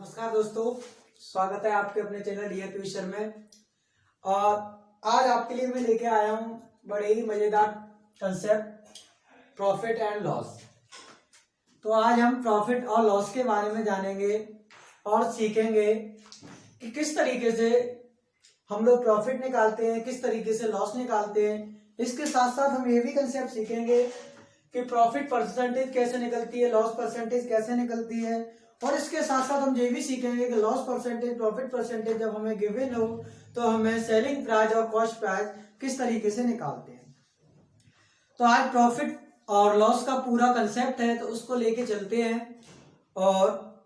नमस्कार दोस्तों, स्वागत है आपके अपने चैनल डीआर ट्यूशन में। और आज आपके लिए मैं लेके आया हूँ बड़े ही मजेदार कंसेप्ट प्रॉफिट एंड लॉस। तो आज हम प्रॉफिट और लॉस के बारे में जानेंगे और सीखेंगे कि किस तरीके से हम लोग प्रॉफिट निकालते हैं, किस तरीके से लॉस निकालते हैं। इसके साथ साथ हम ये भी कंसेप्ट सीखेंगे कि प्रॉफिट परसेंटेज कैसे निकलती है, लॉस परसेंटेज कैसे निकलती है। और इसके साथ साथ हम ये भी सीखेंगे कि लॉस परसेंटेज, प्रॉफिट परसेंटेज जब हमें गिवन हो तो हमें सेलिंग प्राइस और कॉस्ट प्राइस किस तरीके से निकालते हैं। तो आज प्रॉफिट और लॉस का पूरा कंसेप्ट है, तो उसको लेके चलते हैं और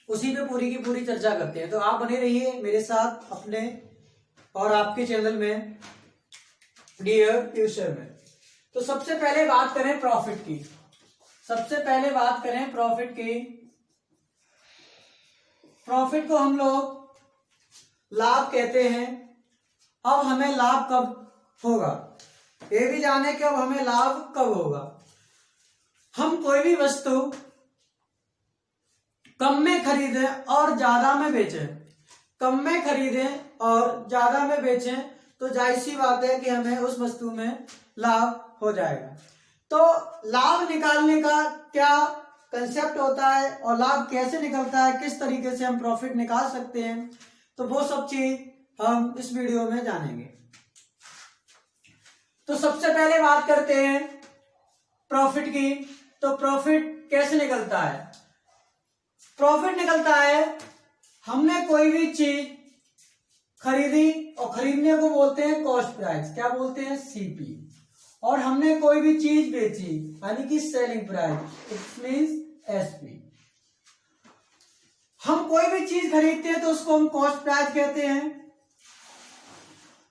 उसी पे पूरी की पूरी चर्चा करते हैं। तो आप बने रहिए मेरे साथ अपने और आपके चैनल में डीआर ट्यूशन में। तो सबसे पहले बात करें प्रॉफिट की। प्रॉफिट को हम लोग लाभ कहते हैं। अब हमें लाभ कब होगा, ये भी जाने कि अब हमें लाभ कब होगा। हम कोई भी वस्तु कम में खरीदें और ज्यादा में बेचें, तो जाहिर सी बात है कि हमें उस वस्तु में लाभ हो जाएगा। तो लाभ निकालने का क्या कंसेप्ट होता है और लाभ कैसे निकलता है, किस तरीके से हम प्रॉफिट निकाल सकते हैं, तो वो सब चीज हम इस वीडियो में जानेंगे। तो सबसे पहले बात करते हैं प्रॉफिट की। तो प्रॉफिट कैसे निकलता है? प्रॉफिट निकलता है, हमने कोई भी चीज खरीदी और खरीदने को बोलते हैं कॉस्ट प्राइस, क्या बोलते हैं? सीपी। और हमने कोई भी चीज बेची यानी कि selling price, it means SP. हम कोई भी चीज खरीदते हैं तो उसको हम कॉस्ट प्राइस कहते हैं,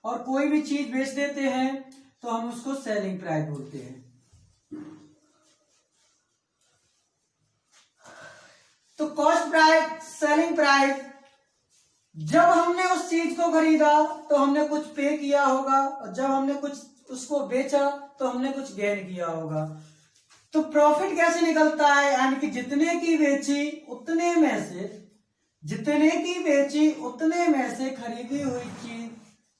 और कोई भी चीज बेच देते हैं तो हम उसको सेलिंग प्राइस बोलते हैं। तो कॉस्ट प्राइस, सेलिंग प्राइस, जब हमने उस चीज को खरीदा तो हमने कुछ पे किया होगा, और जब हमने कुछ उसको बेचा तो हमने कुछ गेन किया होगा। तो प्रॉफिट कैसे निकलता है? यानी कि जितने की बेची उतने में से खरीदी हुई चीज,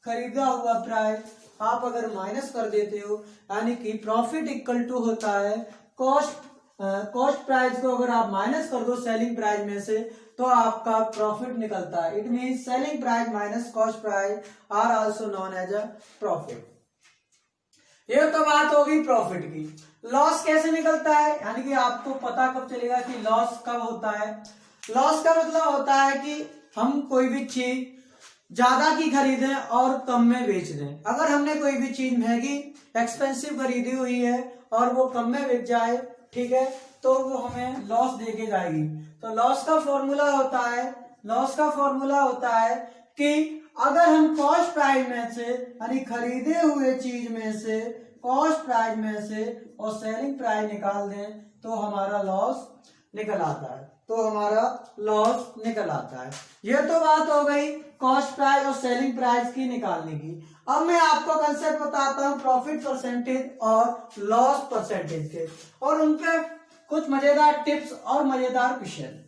खरीदा हुआ प्राइस आप अगर माइनस कर देते हो, यानी कि प्रॉफिट इक्वल टू होता है कॉस्ट प्राइस को अगर आप माइनस कर दो सेलिंग प्राइस में से, तो आपका प्रॉफिट निकलता है। It means selling price minus cost price are also known as a profit. ये तो बात होगी प्रॉफिट की। लॉस कैसे निकलता है? यानी कि आपको पता कब चलेगा कि लॉस कब होता है? लॉस का मतलब होता है कि हम कोई भी चीज ज्यादा की खरीदें और कम में बेच दें। अगर हमने कोई भी चीज महंगी, एक्सपेंसिव खरीदी हुई है और वो कम में बिक जाए, ठीक है, तो वो हमें लॉस देके जाएगी। तो लॉस का फॉर्मूला होता है कि अगर हम कॉस्ट प्राइस में से यानी खरीदे हुए चीज में से कॉस्ट प्राइस में से और सेलिंग प्राइस निकाल दें तो हमारा लॉस निकल आता है। ये तो बात हो गई कॉस्ट प्राइस और सेलिंग प्राइस की निकालने की। अब मैं आपको कंसेप्ट बताता हूं प्रॉफिट परसेंटेज और लॉस परसेंटेज के, और उनपे कुछ मजेदार टिप्स और मजेदार क्वेश्चन।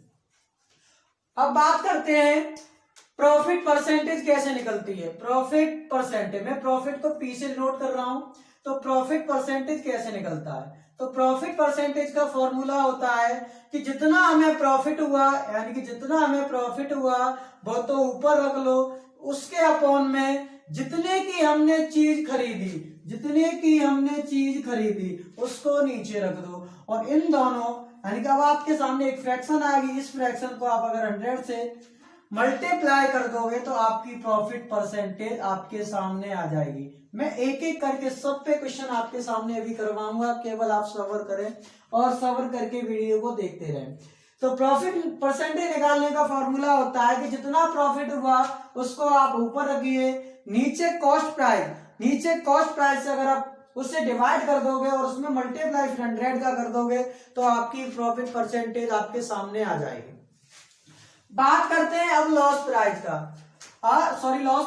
अब बात करते हैं प्रॉफिट परसेंटेज कैसे निकलती है। प्रॉफिट परसेंटेज, मैं प्रॉफिट को पी से नोट कर रहा हूं। तो प्रॉफिट परसेंटेज कैसे निकलता है? तो प्रॉफिट परसेंटेज का फॉर्मूला होता है कि जितना हमें प्रॉफिट हुआ, यानी कि जितना हमें प्रॉफिट हुआ वो तो ऊपर रख लो, उसके अपॉन में जितने की हमने चीज खरीदी उसको नीचे रख दो। और इन दोनों, यानी कि अब आपके सामने एक फ्रैक्शन आएगी, इस फ्रैक्शन को आप अगर 100 से मल्टीप्लाई कर दोगे तो आपकी प्रॉफिट परसेंटेज आपके सामने आ जाएगी। मैं एक एक करके सब पे क्वेश्चन आपके सामने अभी करवाऊंगा, केवल आप सब्र करें और सब्र करके वीडियो को देखते रहें। तो प्रॉफिट परसेंटेज निकालने का फॉर्मूला होता है कि जितना प्रॉफिट हुआ उसको आप ऊपर रखिए, नीचे कॉस्ट प्राइस से अगर आप उससे डिवाइड कर दोगे और उसमें मल्टीप्लाई 100 का कर दोगे तो आपकी प्रॉफिट परसेंटेज आपके सामने आ जाएगी। बात करते हैं अब लॉस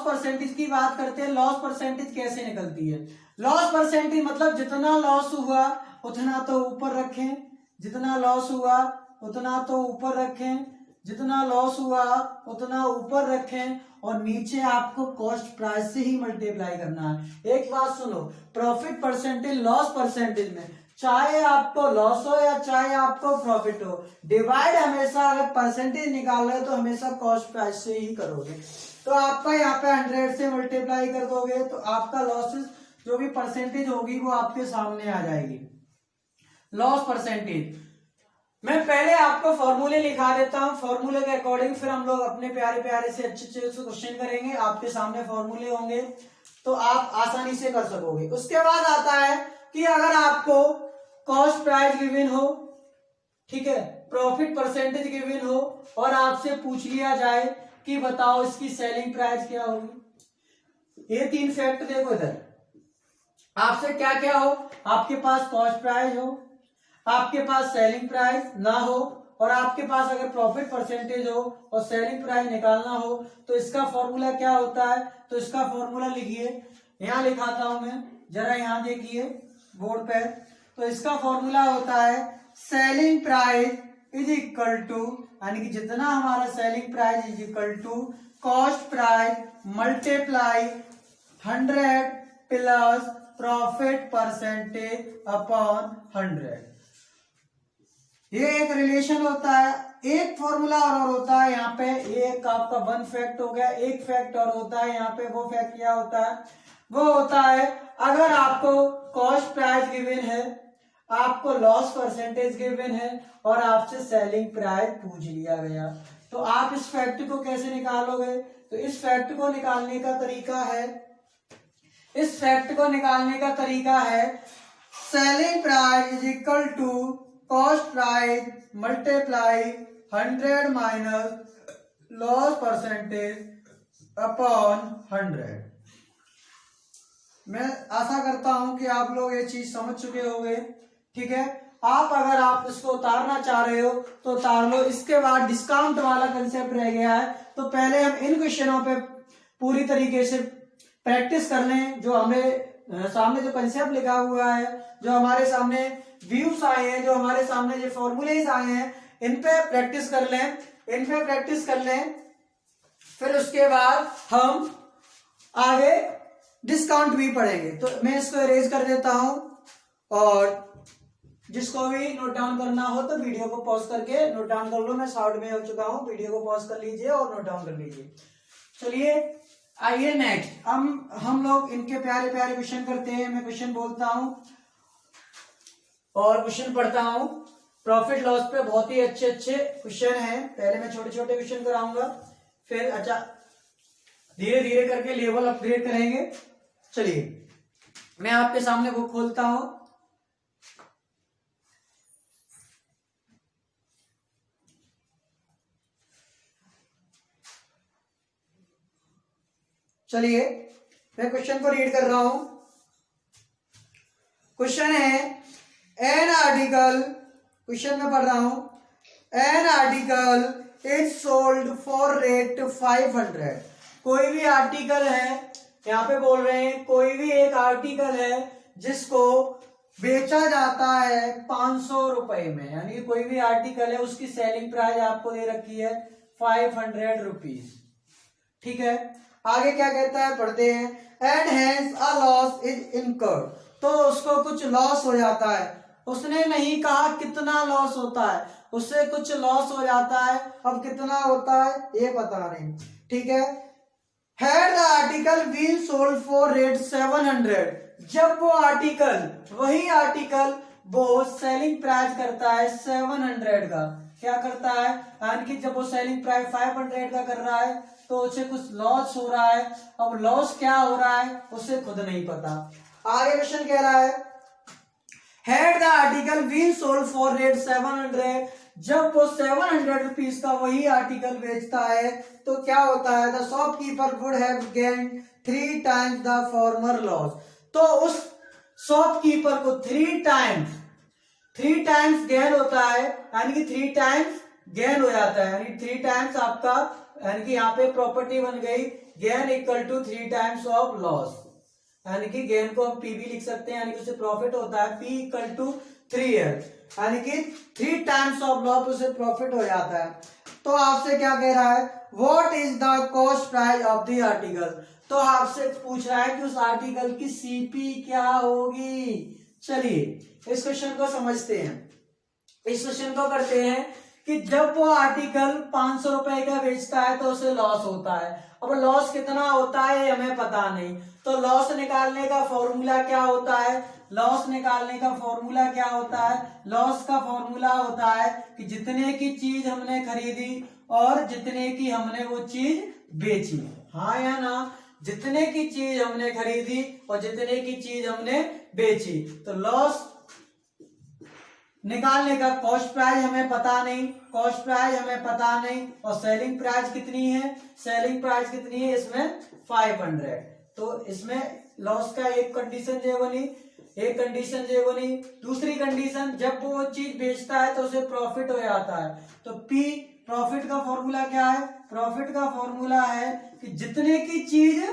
परसेंटेज की बात करते हैं। लॉस परसेंटेज कैसे निकलती है? लॉस परसेंटेज मतलब जितना लॉस हुआ उतना तो ऊपर रखें, जितना लॉस हुआ उतना ऊपर रखें और नीचे आपको कॉस्ट प्राइस से ही मल्टीप्लाई करना है। एक बात सुनो, प्रॉफिट परसेंटेज लॉस परसेंटेज में चाहे आपको लॉस हो या चाहे आपको प्रॉफिट हो, डिवाइड हमेशा अगर परसेंटेज निकाल रहे हो तो हमेशा कॉस्ट प्राइस से ही करोगे। तो आपका यहाँ पे 100 से मल्टीप्लाई कर दोगे तो आपका लॉसेस जो भी परसेंटेज होगी वो आपके सामने आ जाएगी। लॉस परसेंटेज मैं पहले आपको फॉर्मूले लिखा देता हूं, फॉर्मूले के अकॉर्डिंग फिर हम लोग अपने प्यारे प्यारे से अच्छे अच्छे से क्वेश्चन करेंगे। आपके सामने फॉर्मूले होंगे तो आप आसानी से कर सकोगे। उसके बाद आता है कि अगर आपको कॉस्ट प्राइस गिवन हो, ठीक है, प्रॉफिट परसेंटेज गिवन हो और आपसे पूछ लिया जाए कि बताओ इसकी सेलिंग प्राइस क्या होगी। ये 3 फैक्ट देखो इधर, आपसे क्या क्या हो, आपके पास कॉस्ट प्राइस हो, आपके पास सेलिंग प्राइस ना हो और आपके पास अगर प्रॉफिट परसेंटेज हो और सेलिंग प्राइस निकालना हो तो इसका फॉर्मूला क्या होता है। तो इसका फॉर्मूला लिखिए, यहां लिखाता हूं मैं, जरा यहां देखिए बोर्ड पे। तो इसका फॉर्मूला होता है selling price is equal to, यानी कि जितना हमारा selling price is equal to cost price multiply 100 plus profit percentage upon 100। ये एक रिलेशन होता है। एक फॉर्मूला और होता है यहाँ पे, एक आपका 1 फैक्ट हो गया, एक फैक्ट और होता है यहाँ पे। वो फैक्ट क्या होता है, वो होता है अगर आपको कॉस्ट प्राइस गिवन है, आपको लॉस परसेंटेज गिवन है और आपसे सेलिंग प्राइस पूछ लिया गया तो आप इस फैक्ट को कैसे निकालोगे। तो इस फैक्ट को निकालने का तरीका है, इस फैक्ट को निकालने का तरीका है selling price is equal to cost price multiply 100 minus loss percentage upon 100। मैं आशा करता हूं कि आप लोग ये चीज समझ चुके होंगे, ठीक है। आप अगर आप इसको उतारना चाह रहे हो तो उतार लो। इसके बाद डिस्काउंट वाला कंसेप्ट रह गया है, तो पहले हम इन क्वेश्चनों पे पूरी तरीके से प्रैक्टिस कर लें। जो हमें सामने जो कंसेप्ट लिखा हुआ है, जो हमारे सामने व्यूज आए हैं, जो हमारे सामने जो फॉर्मूलेज आए हैं, इन पे प्रैक्टिस कर लें, इन पे प्रैक्टिस कर लें। फिर उसके बाद हम आगे डिस्काउंट भी पढ़ेंगे। तो मैं इसको इरेज कर देता हूं और जिसको भी नोट डाउन करना हो तो वीडियो को पॉज करके नोट डाउन कर लो। मैं साउंड में हो चुका हूं, वीडियो को पॉज कर लीजिए और नोट डाउन कर लीजिए। चलिए आइए नेक्स्ट हम लोग इनके प्यारे प्यारे क्वेश्चन करते हैं। मैं क्वेश्चन बोलता हूं और क्वेश्चन पढ़ता हूं। प्रॉफिट लॉस पे बहुत ही अच्छे अच्छे क्वेश्चन हैं। पहले मैं छोटे छोटे क्वेश्चन कराऊंगा, फिर अच्छा धीरे धीरे करके लेवल अपग्रेड करेंगे। चलिए मैं आपके सामने बुक खोलता हूं। चलिए मैं क्वेश्चन को रीड कर रहा हूं। क्वेश्चन है एन आर्टिकल, क्वेश्चन में पढ़ रहा हूं, an article is sold for rate 500। कोई भी आर्टिकल है, यहाँ पे बोल रहे हैं कोई भी एक आर्टिकल है जिसको बेचा जाता है 500 रुपए में, यानी कोई भी आर्टिकल है उसकी सेलिंग प्राइस आपको दे रखी है 500 रुपीज, ठीक है। आगे क्या कहता है पढ़ते हैं, and hence a loss is incurred, तो उसको कुछ लॉस हो जाता है। उसने नहीं कहा कितना लॉस होता है, उससे कुछ लॉस हो जाता है। अब कितना होता है ये पता नहीं, ठीक है। Had the article been sold for rate 700, जब वो आर्टिकल, वही आर्टिकल वो सेलिंग प्राइस करता है 700 का, क्या करता है, यानी कि जब वो सेलिंग प्राइस 500 का कर रहा है तो उसे कुछ लॉस हो रहा है। अब लॉस क्या हो रहा है उसे खुद नहीं पता। आगे क्वेश्चन कह रहा है, had the article been sold for rate 700, जब वो 700 रुपीज का वही आर्टिकल बेचता है तो क्या होता है, the shopkeeper would have gained 3 times the former loss, तो उस शॉपकीपर को 3 टाइम्स गेन होता है, यानी कि 3 टाइम्स गेन हो जाता है, यानी 3 टाइम्स आपका, यानी कि यहाँ पे प्रॉपर्टी बन गई gain equal to 3 times of loss, यानी कि गेन को हम पी भी लिख सकते हैं, यानी कि उसे प्रॉफिट होता है P इक्वल टू 3L, यानी कि 3 टाइम्स ऑफ लॉस उसे प्रॉफिट हो जाता है। तो आपसे क्या कह रहा है, what is the cost price of the article. तो आपसे पूछ रहा है कि उस आर्टिकल की सीपी क्या होगी। चलिए इस क्वेश्चन को समझते हैं। इस क्वेश्चन को करते हैं कि जब वो आर्टिकल 500 रुपए का बेचता है तो उसे लॉस होता है। अब लॉस कितना होता है हमें पता नहीं, तो लॉस निकालने का फॉर्मूला क्या होता है, लॉस निकालने का फॉर्मूला क्या होता है, लॉस का फॉर्मूला होता है कि जितने की चीज हमने खरीदी और जितने की हमने वो चीज बेची। हाँ या ना, जितने की चीज हमने खरीदी और जितने की चीज हमने बेची। तो लॉस निकालने का कॉस्ट प्राइस हमें पता नहीं, कॉस्ट प्राइस हमें पता नहीं, और सेलिंग प्राइस कितनी है, सेलिंग प्राइस कितनी है इसमें 500। तो इसमें लॉस का एक कंडीशन ये बनी, एक कंडीशन ये बनी। दूसरी कंडीशन, जब वो चीज बेचता है तो उसे प्रॉफिट हो जाता है। तो पी प्रॉफिट का फॉर्मूला क्या है, प्रॉफिट का फॉर्मूला है कि जितने की चीज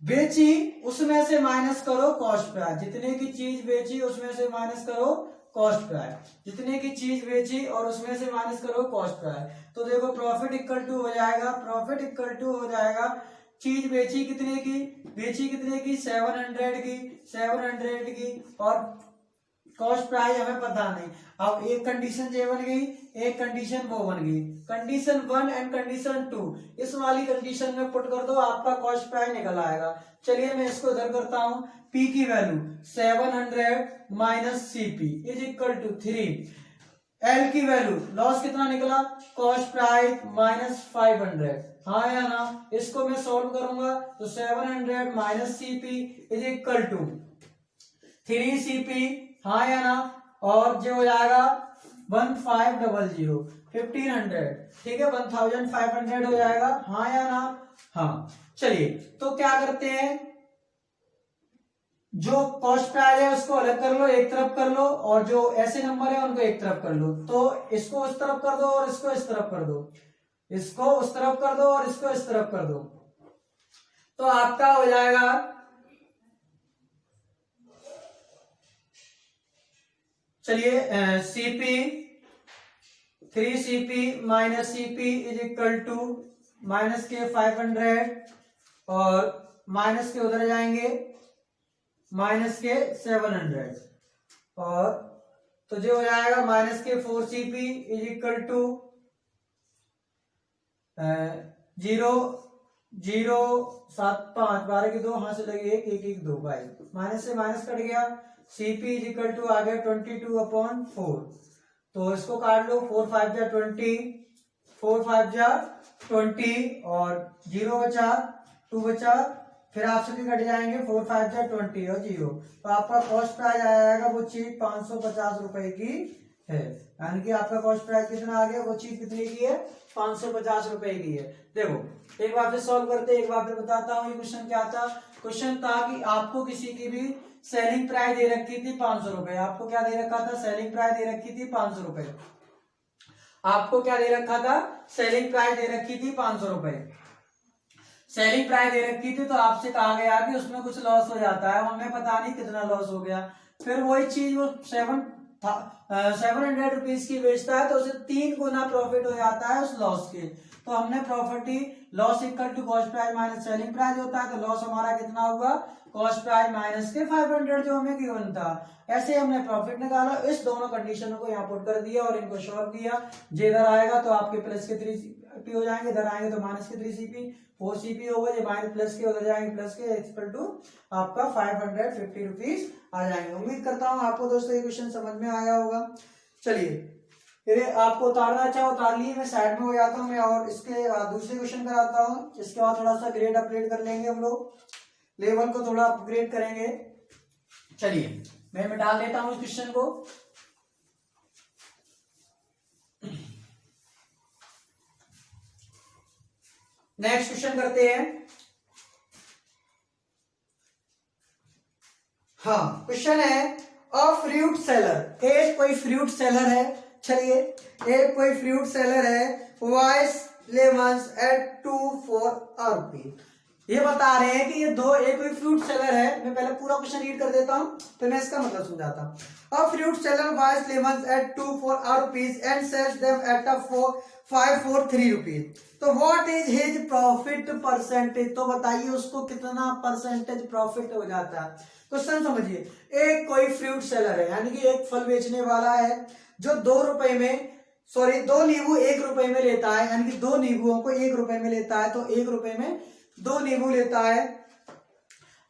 बेची उसमें से माइनस करो कॉस्ट प्राइस, जितने की चीज बेची उसमें से माइनस करो कॉस्ट प्राइस, जितने की चीज बेची और उसमें से माइनस करो कॉस्ट प्राइस। तो देखो प्रॉफिट इक्वल टू हो जाएगा, प्रॉफिट इक्वल टू हो जाएगा, चीज बेची कितने की, बेची कितने की 700 की, 700 की, और कॉस्ट प्राइस हमें पता नहीं। अब एक कंडीशन ये बन गई, एक कंडीशन वो बन गई, कंडीशन 1 एंड कंडीशन 2 इस वाली कंडीशन में पुट कर दो, आपका कॉस्ट प्राइस निकल आएगा। चलिए मैं इसको इधर करता हूं, पी की value 700 minus CP is equal to 3, L की वैल्यू लॉस कितना निकला, कॉस्ट प्राइस माइनस 500। हाँ या ना, इसको मैं सॉल्व करूंगा तो 700 minus CP is equal to 3 CP. हाँ या ना, और जो हो जाएगा 1500 1500, ठीक है 1500 हो जाएगा। हाँ या ना, हाँ। चलिए तो क्या करते हैं, जो कॉस्ट प्राइस है उसको अलग कर लो, एक तरफ कर लो, और जो ऐसे नंबर है उनको एक तरफ कर लो। तो इसको उस तरफ कर दो और इसको इस तरफ कर दो, इसको उस तरफ कर दो और इसको इस तरफ कर दो, तो आपका हो जाएगा चलिए CP 3 minus CP is equal to minus के 500 और माइनस के उधर जाएंगे माइनस के 700, और तो जो हो जाएगा माइनस के 4 सीपी इज इक्वल टू 0 0 7 5 12 की 2 हाथ से लगी 1 1 1 2 बाई माइनस से माइनस कट गया, सीपी इज इक्वल टू आ गया 22/4। तो इसको काट लो, 4 5 जा 20, 4 5 जा 20 और 0 बचा 2 बचा, फिर आपसे भी कट जाएंगे 4 5 जा 20 और 0। तो आपका कॉस्ट प्राइस आ जाएगा वो चीज 550 रुपए की है, यानी कि आपका कॉस्ट प्राइस कितना आ गया, वो चीज कितने की है 550 रुपए की है। देखो एक बार फिर सॉल्व करते, एक बार फिर बताता हूँ ये क्वेश्चन क्या था। क्वेश्चन था कि आपको किसी की भी सेलिंग प्राइस दे रखी थी 500 रुपए, आपको क्या दे रखा था, सेलिंग प्राइस दे रखी थी 500 रुपए, आपको क्या दे रखा था, सेलिंग प्राइस दे रखी थी 500 रुपए, सेलिंग प्राइस दे रखी थी। तो आपसे कहा गया कि उसमें कुछ लॉस हो जाता है, हमें पता नहीं कितना लॉस हो गया। फिर वही चीज वो 700 रुपीज की बेचता है तो उसे 3 गुना प्रॉफिट हो जाता है उस लॉस के। तो हमने property loss equal to cost price minus selling price होता है, तो लॉस हमारा कितना हुआ, कॉस्ट प्राइस माइनस के 500 जो हमें गिवन था। ऐसे हमने प्रॉफिट निकाला, इस दोनों कंडीशनों को यहाँ पुट कर दिया और इनको सॉल्व किया। जे इधर आएगा तो आपके प्लस के 3 सीपी हो जाएंगे, इधर आएंगे तो माइनस के 3 सीपी 4 सीपी होगा, ये माइनस प्लस के उधर जाएंगे प्लस के इक्वल टू आपका 550 रुपीज आ जाएंगे। उम्मीद करता हूँ आपको दोस्तों ये क्वेश्चन समझ में आया होगा। चलिए फिर आपको उतारना अच्छा उतार लिए, मैं साइड में हो जाता हूँ मैं और इसके दूसरे क्वेश्चन कराता हूँ। इसके बाद थोड़ा सा ग्रेड अपग्रेड कर लेंगे, हम लोग लेवल को थोड़ा अपग्रेड करेंगे। चलिए मैं मिटा लेता हूँ इस क्वेश्चन को। नेक्स्ट क्वेश्चन करते हैं। हाँ क्वेश्चन है अ फ्रूट सेलर, एक कोई फ्रूट सेलर है, चलिए एक कोई फ्रूट सेलर है, वाइस लेमन्स एट 2 for ₹. ये बता रहे हैं कि ये दो, एक कोई फ्रूट सेलर है, मैं पहले पूरा क्वेश्चन रीड कर देता हूँ फिर मैं इसका मतलब समझाता हूँ। A fruit seller buys lemons at 2 for rupees and sells them at 5 for 3 rupees। तो what is his profit percentage, तो बताइए उसको कितना परसेंटेज प्रॉफिट हो जाता है। क्वेश्चन समझिए, एक कोई फ्रूट सेलर है यानी कि एक फल बेचने वाला है जो 2 रुपए में, सॉरी 2 नींबू 1 रुपए में लेता है, यानी कि 2 नींबुओं को 1 रुपए में लेता है, तो 1 रुपए में 2 नींबू लेता है,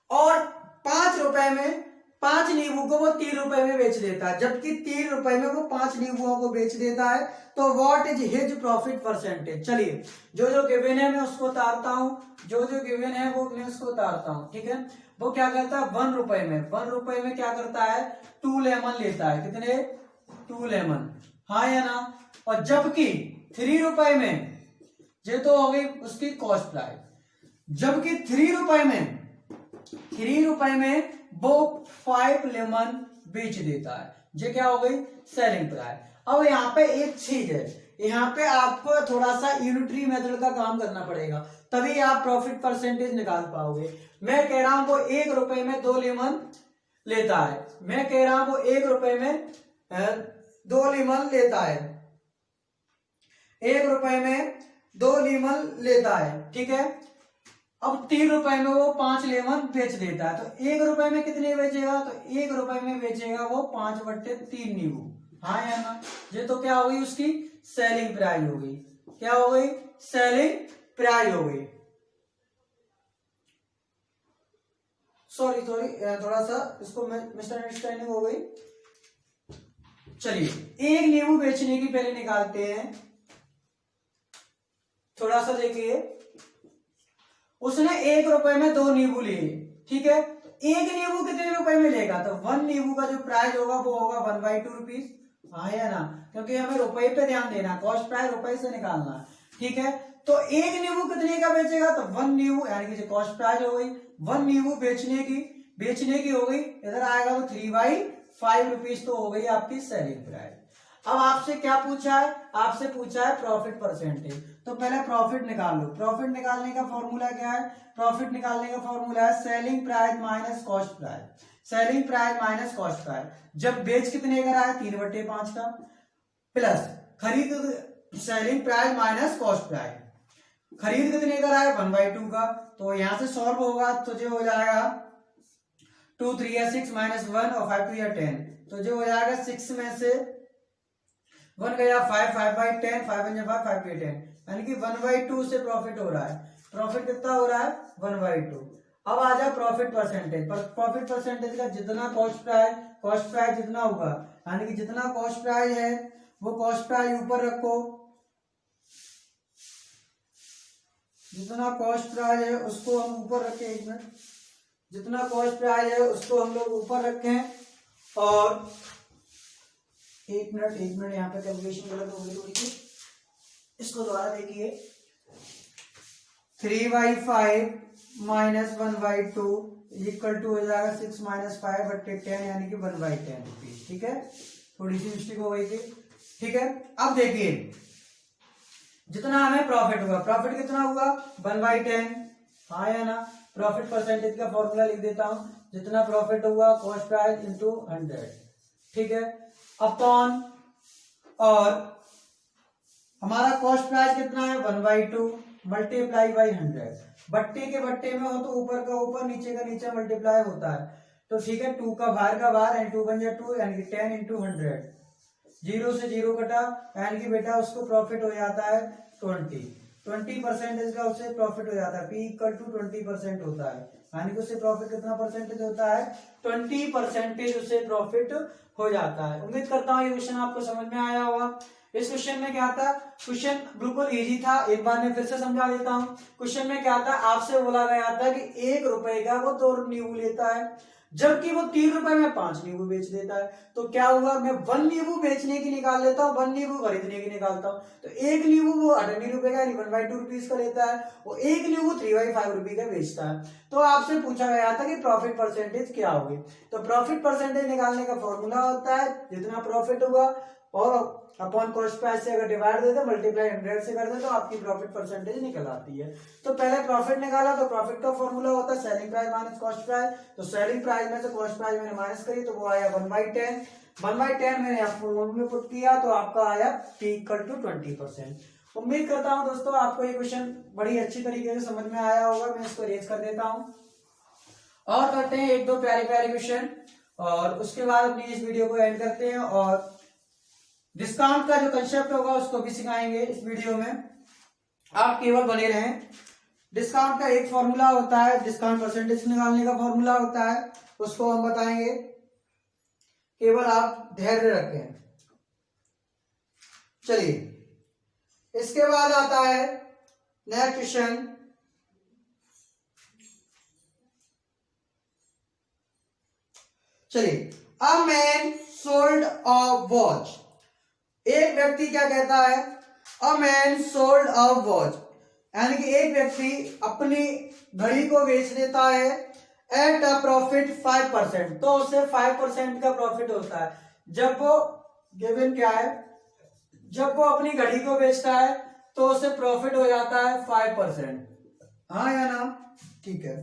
और 5 रुपए में 5 नींबू को वो 3 रुपए में बेच देता है, जबकि 3 रुपए में वो 5 नींबुओं को बेच देता है। तो what is his profit percentage. चलिए जो जो गिवन है मैं उसको उतारता हूं, जो जो गिवन है वो मैं उसको उतारता हूं, ठीक है। वो क्या करता है, 1 रुपए में क्या करता है, 2 लेमन लेता है, कितने, 2 लेमन, हाँ या ना। और जबकि 3 रुपए में, ये तो हो गई उसकी कॉस्ट प्राइस, जबकि 3 रुपए में वो 5 लेमन बेच देता है, ये क्या हो गई, सेलिंग प्राइस। अब यहाँ पे एक चीज है, यहाँ पे आपको थोड़ा सा यूनिटरी मेथड का काम करना पड़ेगा, तभी आप प्रॉफिट परसेंटेज निकाल पाओगे। मैं कह रहा हूं वो 1 रुपए में 2 लेमन लेता है, मैं कह रहा हूं वो 1 रुपए में 2 लेमन लेता है, 1 रुपए में 2 लेमन लेता है, ठीक है। अब 3 रुपए में वो 5 लेमन बेच देता है, तो 1 रुपए में कितने बेचेगा, तो 1 रुपए में बेचेगा वो 5/3 नींबू, हाँ या ना। ये तो क्या हो गई उसकी सेलिंग प्राइस हो गई, क्या हो गई, सेलिंग प्राइस हो गई। सॉरी थोड़ा सा इसको मिसअंडरस्टैंडिंग हो गई। चलिए एक नींबू बेचने की पहले निकालते हैं, थोड़ा सा देखिए, उसने 1 रुपए में 2 नींबू लिए, ठीक है। तो एक नींबू कितने रुपए में लेगा, तो 1 नींबू का जो प्राइस होगा वो होगा 1/2 रुपीज, हाँ या ना, क्योंकि हमें रुपए पे ध्यान देना, कॉस्ट प्राइस रुपए से निकालना, ठीक है। तो एक नींबू कितने का बेचेगा, तो 1 नींबू, यानी कि कॉस्ट प्राइस हो गई 1 नींबू बेचने की हो गई, इधर आएगा वो 3/5 रुपीज, तो हो गई आपकी सेलिंग प्राइस। अब आपसे क्या पूछा है, आपसे पूछा है प्रॉफिट परसेंटेज, तो पहले प्रॉफिट निकाल लो। प्रॉफिट निकालने का फॉर्मूला क्या है, प्रॉफिट निकालने का फॉर्मूला है selling price minus cost price, selling price minus cost price. जब बेच कितने का रहा है, 3/5 का, प्लस खरीद selling price minus cost price, खरीद कितने का रहा है, 1/2 का। तो यहां से सॉल्व होगा तो जो हो जाएगा 2 3 या 6 -1 और 5 2 या 10, तो जो हो जाएगा 6 में से 1 गया 5, 5/10, 5 1 5, 5 2 10, यानी कि 1/2 से प्रॉफिट हो रहा है। प्रॉफिट कितना हो रहा है, 1/2। अब आ जाए प्रॉफिट परसेंटेज, प्रॉफिट परसेंटेज का जितना कॉस्ट प्राइस जितना होगा, यानी कि जितना कॉस्ट प्राइस है वो कॉस्ट प्राइस ऊपर रखो, जितना कॉस्ट प्राइस है उसको हम ऊपर रखें, एक मिनट, जितना कॉस्ट प्राइस है उसको हम लोग ऊपर रखें, और एक मिनट यहाँ पे कैलकुलेशन गलत हो गई थोड़ी सी, इसको दोबारा देखिए, 3/5 माइनस 1/2 इक्वल टू हो जाएगा 6 - 5/10, यानी कि 1/10 रुपीज, ठीक है। थोड़ी सी मिस्टेक हो गई थी, ठीक है। अब देखिए जितना हमें प्रॉफिट हुआ, प्रॉफिट कितना हुआ, 1/10, हाँ या ना। प्रॉफिट परसेंटेज का फॉर्मूला लिख देता हूं, जितना प्रॉफिट हुआ कॉस्ट प्राइस इंटू 100, ठीक है, अपॉन, और हमारा कॉस्ट प्राइस कितना है 1/2 मल्टीप्लाई बाई 100, बट्टे के बट्टे में हो तो ऊपर का ऊपर नीचे का नीचे मल्टीप्लाई होता है, तो ठीक है, 2 का बाहर एंड 2 बन जाए 2, यानी कि 10 × 100, 0 से 0 कटा, यानी कि बेटा उसको प्रॉफिट हो जाता है 20% का उससे प्रॉफिट हो जाता है, P = 20% होता है, यानी कि उससे प्रॉफिट कितना परसेंटेज होता है, 20% उससे प्रॉफिट हो जाता है। उम्मीद करता हूँ ये क्वेश्चन आपको समझ में आया होगा। इस क्वेश्चन में क्या था, क्वेश्चन बिल्कुल इजी था, एक बार मैं फिर से समझा देता हूँ। क्वेश्चन में क्या था, आपसे बोला गया था कि 1 रुपए का वो 2 नींबू लेता है, जबकि वो 3 रुपए में 5 नींबू बेच देता है। तो क्या हुआ, मैं 1 नींबू बेचने की निकाल लेता हूँ, 1 नींबू खरीदने की निकालता हूँ, तो 1 नींबू वो 18 रुपए का 1/2 रुपीज का लेता है, वो 1 नींबू 3/5 रुपए का बेचता है। तो आपसे पूछा गया था कि प्रॉफिट परसेंटेज क्या होगी, तो प्रॉफिट परसेंटेज निकालने का फॉर्मूला होता है जितना प्रॉफिट हुआ और अपॉन कॉस्ट प्राइस से अगर डिवाइड देते मल्टीप्लाई 100 से कर दे तो आपकी प्रॉफिट परसेंटेज निकल आती है। तो पहले प्रॉफिट निकाला तो प्रॉफिट का फॉर्मूला होता है selling price minus cost price. तो सेलिंग प्राइस में से कॉस्ट प्राइस मैंने माइनस करी तो वो आया 1/10। 1/10 मैंने फॉर्मूले में पुट किया तो आपका आया P = 20%। उम्मीद करता हूं दोस्तों आपको ये क्वेश्चन बड़ी अच्छी तरीके से समझ में आया होगा। मैं इसको रेज कर देता हूं और करते हैं एक दो प्यारे प्यारे क्वेश्चन और उसके बाद अपनी इस वीडियो को एंड करते हैं। और डिस्काउंट का जो कंसेप्ट होगा उसको भी सिखाएंगे इस वीडियो में, आप केवल बने रहें। डिस्काउंट का एक फॉर्मूला होता है, डिस्काउंट परसेंटेज निकालने का फॉर्मूला होता है, उसको हम बताएंगे, केवल आप धैर्य रखें। चलिए इसके बाद आता है नेक्स्ट क्वेश्चन। चलिए, a man sold a watch. एक व्यक्ति क्या कहता है, a man sold a watch, यानी कि एक व्यक्ति अपनी घड़ी को बेच देता है एट अ प्रॉफिट 5%, तो उसे 5% का प्रॉफिट होता है। जब वो गिवन क्या है, जब वो अपनी घड़ी को बेचता है तो उसे प्रॉफिट हो जाता है 5%, हाँ या ना, ठीक है,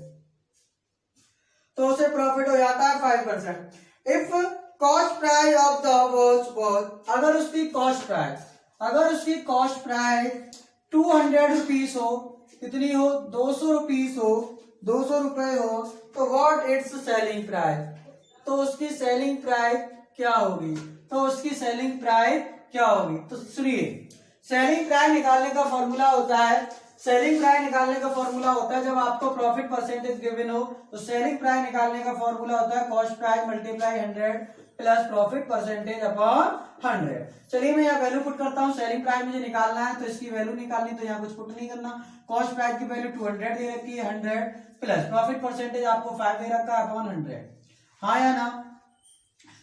तो उसे प्रॉफिट हो जाता है 5%। If cost price of the watch watch, अगर उसकी कॉस्ट प्राइस 200 रुपीज हो, कितनी हो, 200 रुपीज हो, 200 रुपए हो, तो व्हाट इट्स सेलिंग प्राइस, तो उसकी सेलिंग प्राइस क्या होगी, तो उसकी सेलिंग प्राइस क्या होगी। तो सुनिए, सेलिंग प्राइस निकालने का फॉर्मूला होता है, सेलिंग प्राइस निकालने का फॉर्मूला होता है जब आपको प्रॉफिट परसेंटेज गिवन हो तो सेलिंग प्राइस निकालने का फॉर्मूला होता है cost price multiply 100 plus profit percentage upon 100। चलिए मैं यहाँ वैल्यू पुट करता हूँ, सेलिंग प्राइस मुझे निकालना है तो इसकी वैल्यू निकालनी, तो यहाँ कुछ पुट नहीं करना। कॉस्ट प्राइस की वैल्यू 200 दे रखी है, 100 प्लस प्रॉफिट परसेंटेज आपको 5 दे रखा है अपॉन 100, हाँ या ना।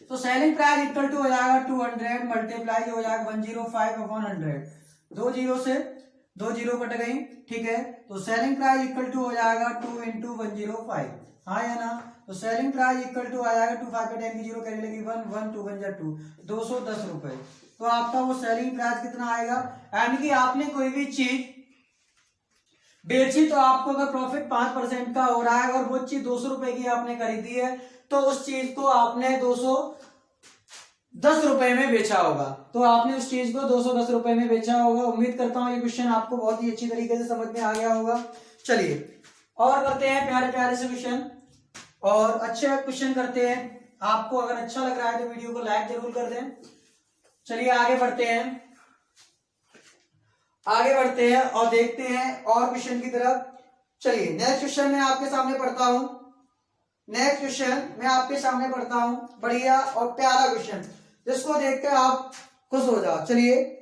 तो सेलिंग प्राइस इक्वल टू हो जाएगा 200 मल्टीप्लाई हो जाएगा 105 अपॉन 100, 2 जीरो से 2 जीरो कट गई, ठीक है। तो सेलिंग प्राइस इक्वल टू हो जाएगा 2 × 105, हाँ या ना। तो सेलिंग प्राइस इक्वल टू आ जाएगा 2 5 पे 10 की जीरो कैरी लगी 1 1 2 1 2 210 रुपए। तो आपका वो सेलिंग प्राइस कितना आएगा, यानी कि आपने कोई भी चीज बेची तो आपको अगर प्रॉफिट 5% का हो रहा है और वो चीज 200 रुपए की आपने खरीदी है तो उस चीज को आपने 210 रुपए में बेचा होगा, तो आपने उस चीज को 210 रुपए में बेचा होगा। उम्मीद करता हूं ये क्वेश्चन आपको बहुत ही अच्छी तरीके से समझ में आ गया होगा। चलिए और करते हैं प्यारे प्यारे से क्वेश्चन और अच्छे क्वेश्चन करते हैं। आपको अगर अच्छा लग रहा है तो वीडियो को लाइक जरूर कर दें। चलिए आगे बढ़ते हैं और देखते हैं और क्वेश्चन की तरफ। चलिए नेक्स्ट क्वेश्चन मैं आपके सामने पढ़ता हूं, बढ़िया और प्यारा क्वेश्चन जिसको देखकर आप खुश हो जाओ। चलिए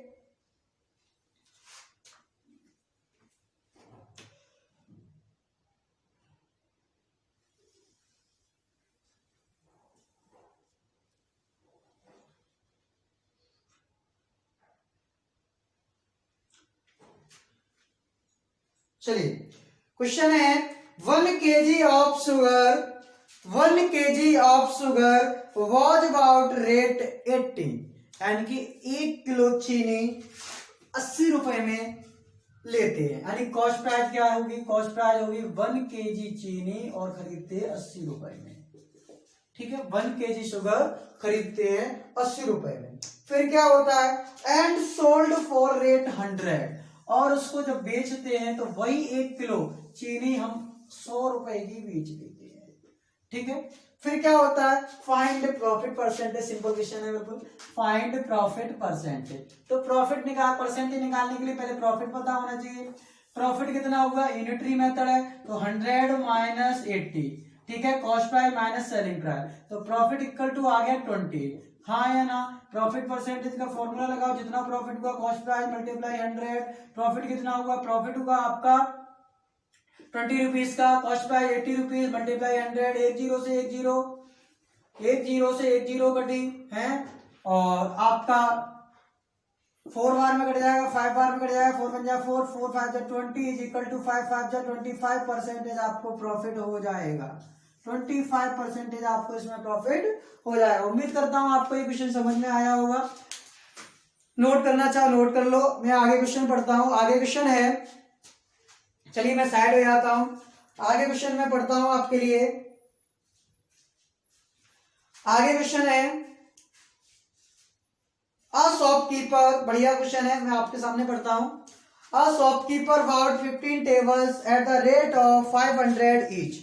क्वेश्चन है 1 kg of sugar was about rate 80, यानी कि 1 किलो चीनी 80 रुपए में लेते हैं, यानी कॉस्ट प्राइस क्या होगी, कॉस्ट प्राइस होगी 1 kg चीनी और खरीदते हैं 80 रुपए में, ठीक है। 1 kg शुगर खरीदते हैं 80 रुपए में। फिर क्या होता है एंड सोल्ड फॉर रेट 100, और उसको जब बेचते हैं तो वही 1 किलो चीनी हम 100 रुपए की बेच देते हैं, ठीक है। फिर क्या होता है find profit percentage, simple question है बिल्कुल, फाइंड प्रॉफिट परसेंटेज। तो प्रॉफिट परसेंटेज निकालने के लिए पहले प्रॉफिट पता होना चाहिए। प्रॉफिट कितना होगा, यूनिटरी मेथड है तो 100 माइनस 80, ठीक है, cost price minus selling price, तो प्रॉफिट इक्वल टू आ गया 20, हाँ या ना। प्रॉफिट परसेंटेज का फॉर्मूला लगाओ, जितना प्रॉफिट हुआ कॉस्ट प्राइस मल्टीप्लाई 100, प्रॉफिट कितना होगा, प्रॉफिट होगा आपका 20 रुपीज का, cost price 80 rupees multiply 100, 1 zero से 1 जीरो कटी है, और आपका 4 बार में कट जाएगा, 5 बार में कट जाएगा, 4 बन जाएगा 4, 4 5 20 इज इक्वल टू 5 5 25% आपको प्रॉफिट हो जाएगा, 25% आपको इसमें प्रॉफिट हो जाएगा। उम्मीद करता हूं आपको ये क्वेश्चन समझ में आया होगा। नोट करना चाहो नोट कर लो, मैं आगे क्वेश्चन पढ़ता हूं। आगे क्वेश्चन है, चलिए मैं साइड हो जाता हूं, आगे क्वेश्चन मैं पढ़ता हूं आपके लिए। आगे क्वेश्चन है, अ शॉपकीपर, बढ़िया क्वेश्चन है, मैं आपके सामने पढ़ता हूं। A shopkeeper bought 15 tables at the rate of 500 each.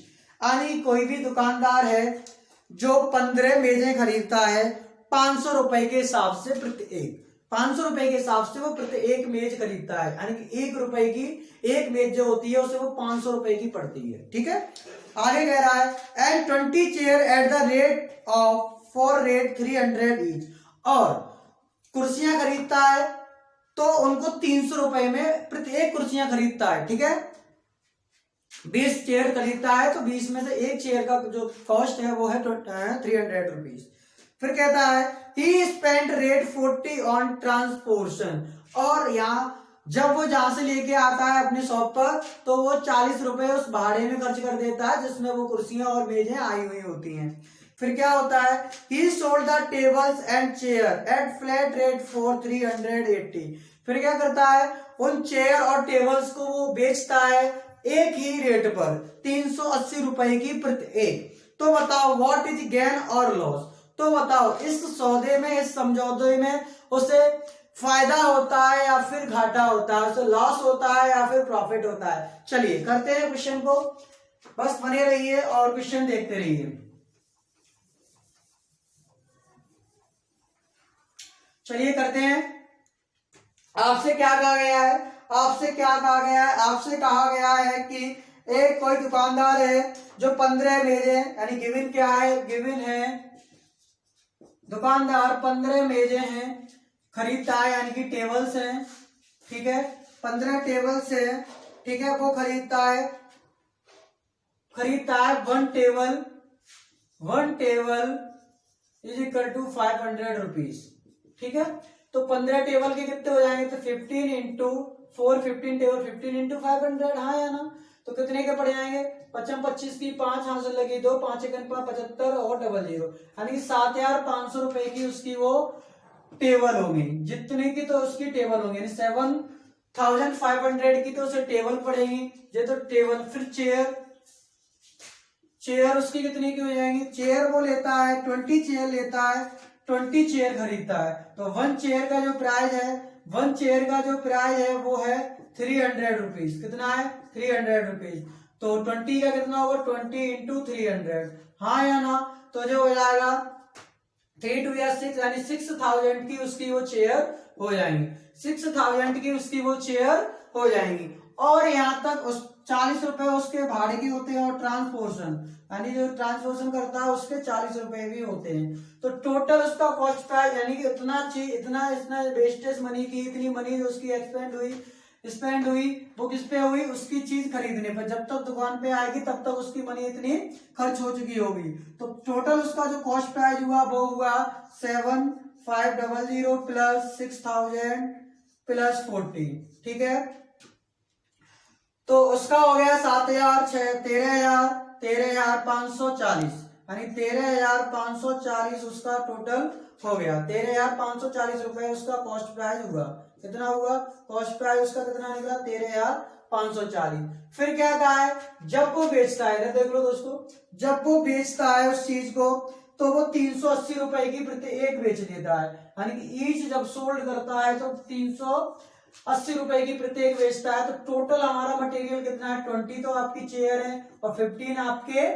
यानी कोई भी दुकानदार है जो 15 मेजें खरीदता है 500 रुपए के हिसाब से प्रत्येक, 500 रुपए के हिसाब से वो प्रत्येक मेज खरीदता है, यानी कि 1 रुपए की एक मेज जो होती है उसे वो 500 रुपए की पड़ती है। ठीक है, आगे कह रहा है and 20 chair eight the rate of for rate 300 each. और कुर्सियां खरीदता है तो उनको 300 रुपए में प्रत्येक कुर्सियां खरीदता है। ठीक है, 20 चेयर खरीदता है तो 20 में से एक चेयर का जो कॉस्ट है वो है 300 रुपीज। फिर कहता है ही स्पेंड रेट 40 ऑन ट्रांसपोर्टेशन। और यहाँ जब वो जहां से लेके आता है अपनी शॉप पर तो वो 40 रुपए उस भाड़े में खर्च कर देता है जिसमें वो कुर्सियां और मेजें आई हुई होती हैं। फिर क्या होता है, he sold the tables and chair at flat rate for 380। फिर क्या करता है, उन चेयर और टेबल्स को वो बेचता है एक ही रेट पर 380 रुपए की प्रत्येक। तो बताओ व्हाट इज गेन और लॉस। तो बताओ इस सौदे में, इस समझौते में उसे फायदा होता है या फिर घाटा होता है, उसे लॉस होता है या फिर प्रॉफिट होता है। चलिए करते हैं क्वेश्चन को, बस बने रहिए और क्वेश्चन देखते रहिए। चलिए करते हैं। आपसे क्या कहा गया है, आपसे क्या कहा गया है, आपसे कहा गया है कि एक कोई दुकानदार है जो 15 मेजे, यानी गिवन क्या है, गिवन है दुकानदार 15 मेजे हैं खरीदता है, यानी कि टेबल्स हैं। ठीक है, 15 टेबल्स है। ठीक है, वो खरीदता है one table is equal to 500 rupees. ठीक है, तो 15 टेबल के कितने हो जाएंगे, तो 15 इंटू 4, 15 टेबल 15 इंटू 500, हाँ या ना, तो कितने के पड़ जाएंगे, 55 25 की 5 हाथ से लगी 2, 5 1 75 और डबल 0, यानी कि 7500 रुपए की उसकी वो टेबल होगी। जितने की तो उसकी टेबल होंगी, 7500 की तो उसे टेबल पड़ेगी, ये तो टेबल। फिर चेयर उसकी कितने की हो जाएंगी, चेयर वो लेता है 20 चेयर लेता है, 20 चेयर खरीदता है, तो 1 चेयर का जो प्राइस है, 1 चेयर का जो प्राइस है वो है 300 रुपीज। कितना है, 300 रुपीज। तो 20 का कितना होगा, 20 इंटू 300, हाँ या ना, तो जो हो जाएगा 3 2 या 6, यानी 6000 की उसकी वो चेयर हो जाएंगी, 6000 की उसकी वो चेयर हो जाएंगी। और यहाँ तक उस 40 रुपए उसके भाड़े की होते हैं, और ट्रांसपोर्टेशन यानी जो ट्रांसपोर्टेशन करता है उसके 40 रुपए भी होते हैं। तो टोटल उसका कॉस्ट प्राइस, यानी कि इतना वेस्टेज मनी की, इतनी मनी जो उसकी स्पेंड हुई वो किस पे हुई, उसकी चीज खरीदने पर। जब तक दुकान पे आएगी तब तक उसकी मनी इतनी खर्च हो चुकी होगी। तो टोटल उसका जो कॉस्ट प्राइस हुआ वो हुआ 7500 प्लस 6000 प्लस 40। ठीक है, तो उसका हो गया 13,540, यानी 13,540 उसका टोटल हो गया। 13,540 रुपए उसका कॉस्ट प्राइस हुआ। कितना हुआ, कॉस्ट प्राइस उसका कितना निकला, 13,540। फिर क्या कहा है, जब वो बेचता है, इधर देख लो दोस्तों, जब वो बेचता है उस चीज को तो वो 380 रुपए की प्रत्येक बेच देता है, यानी कि ईच जब सोल्ड करता है तो 380 रुपए की प्रत्येक बेचता है। तो टोटल हमारा मटेरियल कितना है, 20 तो आपकी चेयर है और 15 आपके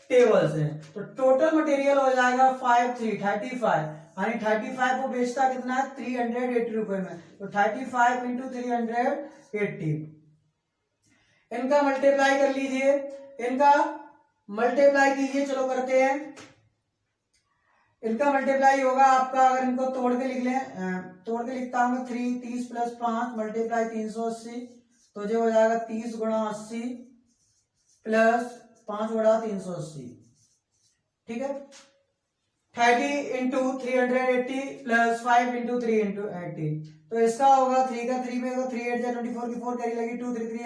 टेबल्स हैं, तो टोटल मटेरियल हो जाएगा 35, यानी 35 को बेचता कितना है, 380 रुपए में, तो 35 इंटू 380। इनका मल्टीप्लाई कर लीजिए, इनका मल्टीप्लाई कीजिए, चलो करते हैं। इनका मल्टीप्लाई होगा आपका, अगर इनको तोड़ के लिख लें, तोड़ के लिखता हूं 30 प्लस 5 मल्टीप्लाई 380, तो जो हो जाएगा 30 गुणा 80 प्लस 5 गुणा 380। ठीक है, 30 इंटू 380 प्लस 5 इंटू 3 इंटू 80, तो इसका होगा 3 का 3 में होगा 3 8 जा 24 की 4 कैरी लगी 2 3 3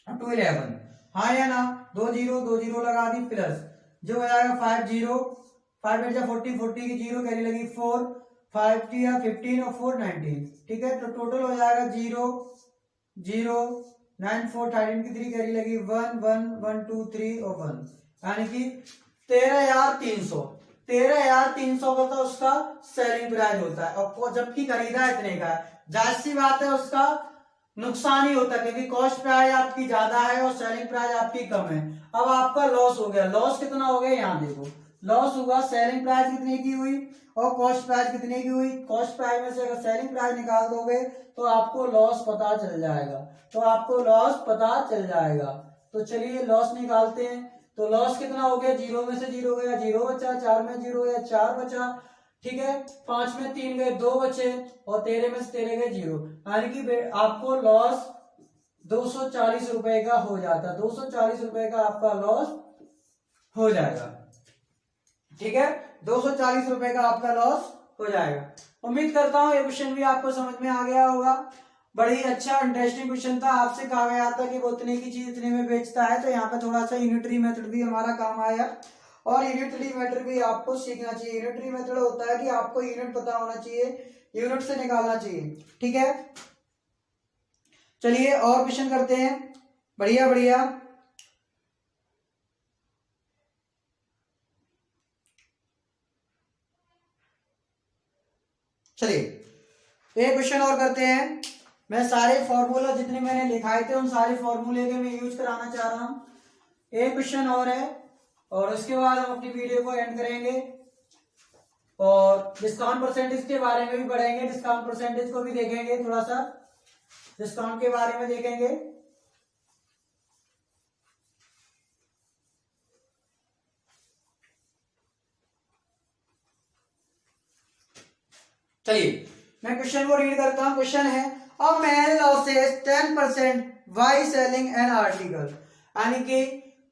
9 2 11, हाँ या ना, 2 0 लगा दी, प्लस जो हो जाएगा 5 0 5 8 जा 40 40 की 0 कैरी लगी 4 5 या 15 और 4 19, ठीक है। तो टोटल हो जाएगा 0 0 9 4 13 की 3 कैरी लगी 1 1 1 2 3 और 1, यानी कि 13,300। 13,300 का तो उसका सेलिंग प्राइस होता है, और जबकि खरीदा इतने का है, जाहिर सी बात है उसका नुकसान ही होता है, क्योंकि कॉस्ट प्राइस आपकी ज्यादा है और सेलिंग प्राइस आपकी कम है। अब आपका लॉस हो गया। लॉस कितना हो गया, यहाँ देखो लॉस हुआ। सेलिंग प्राइस कितने की हुई और कॉस्ट प्राइस कितने की हुई। कॉस्ट प्राइस में से अगर सेलिंग प्राइस निकाल दोगे तो आपको लॉस पता चल जाएगा। तो चलिए लॉस निकालते हैं। तो लॉस कितना हो गया, 0 में से 0 गया, 0 बचा, 4 में 0 गया, 4 बचा, ठीक है। 5 में 3 गए, 2 बचे, और 13 में से 13 गए 0, यानी कि आपको लॉस 240 रुपए का हो जाता। 240 रुपए का आपका लॉस हो जाएगा, ठीक है। 240 रुपए का आपका लॉस हो जाएगा। उम्मीद करता हूँ ये क्वेश्चन भी आपको समझ में आ गया होगा। बड़ी अच्छा इंटरेस्टिंग क्वेश्चन था। आपसे कहा गया था कि वो इतने की चीज इतने में बेचता है, तो यहाँ पे थोड़ा सा यूनिटरी मेथड भी हमारा काम आया, और यूनिटरी मेथड भी आपको सीखना चाहिए। यूनिटरी मेथड होता है कि आपको यूनिट पता होना चाहिए, यूनिट से निकालना चाहिए, ठीक है। चलिए और क्वेश्चन करते हैं। बढ़िया बढ़िया। चलिए एक क्वेश्चन और करते हैं। मैं सारे फॉर्मूला जितने मैंने लिखाए थे उन सारे फॉर्मूले के मैं यूज कराना चाह रहा हूं। एक क्वेश्चन और है, और उसके बाद हम अपनी वीडियो को एंड करेंगे, और डिस्काउंट परसेंटेज के बारे में भी पढ़ेंगे। डिस्काउंट परसेंटेज को भी देखेंगे, थोड़ा सा डिस्काउंट के बारे में देखेंगे। चलिए मैं क्वेश्चन को रीड करता हूं। क्वेश्चन है, a man losses 10% while selling an article, यानी कि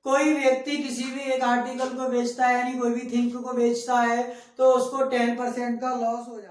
कोई व्यक्ति किसी भी एक आर्टिकल को बेचता है, यानी कोई भी थिंग को बेचता है, तो उसको 10% का लॉस हो जाता है।